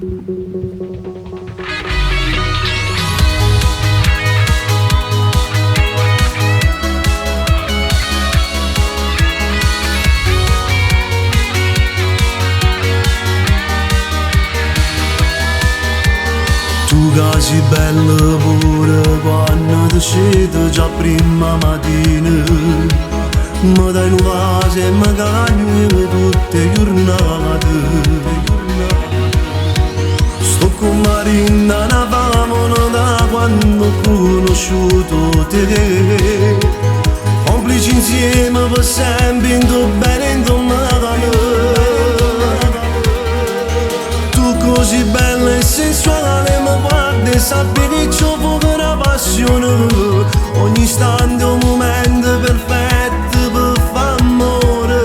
Tu che sei bella pure quando ti scendi già prima mattina, mi dai un vaso e mi cagni tutte le giornate. Sto con Marina, una fama da quando ho conosciuto te, complici insieme per sempre, in tuo bene e in tuo male. Tu così bella e sensuale mi guardi e sappi che c'ho poco la passione, ogni istante un momento perfetto per fare amore.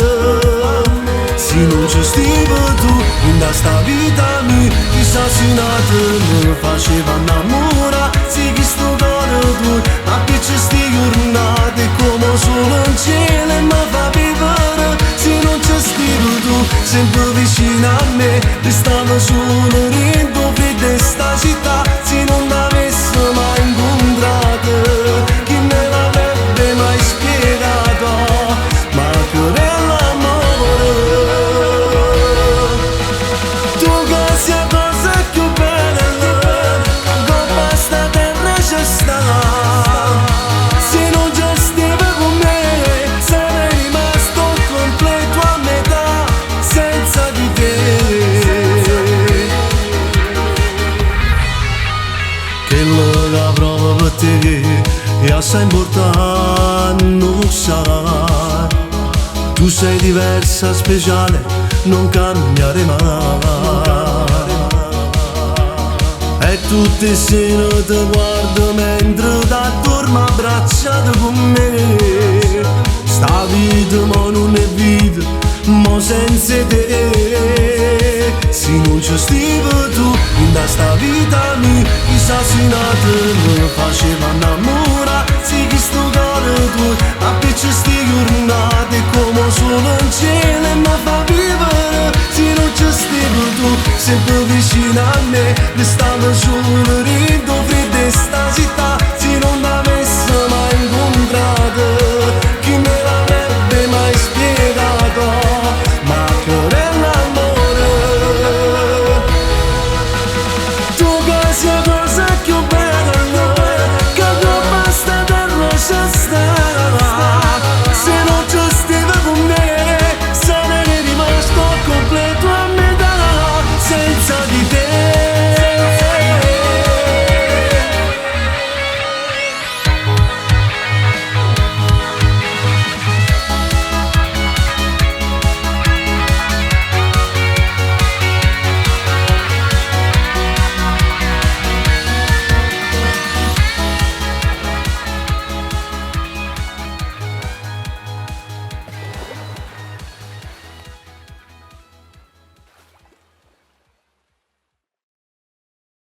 Se non c'è stivo tu in questa vita mia, chissà se nato mi faceva innamorare. Se chi sto cuore tu, ma che c'è sti giornate come solo in cielo e mi fa vivere. Se non c'è stivo tu, sempre vicino a me, restavo solo in tuo freddo in sta città. Se non l'avessi mai incontrato, chi me l'avrebbe mai spiegato? Ma che bell'amore, tu che sei la cosa più bella, con questa terra c'è sta. Se non c'è stivo con me, sarei rimasto completo a metà, senza di te. Che la prova per te è assai importante, non lo sai. Tu sei diversa, speciale, non cambiare mai. E tutte le sere ti guardo mentre t'addormo abbracciato con me. Sta vita ma non è vita, mo senza te. Se non c'è stivo tu in questa vita mia, chissà se nato mi faceva innamorare. Se chi sto cuore tu, ma che c'è sti giornate come solo in cielo e mi fa vivere. Se non c'è stivo tu, sempre vicino a me, restavo solo in tuo freddo in sta città. Se non l'avessi mai incontrato, chi me l'avrebbe mai spiegato? Ma che bell'amore, tu che sei la cosa più bella, che con questa terra c'è sta.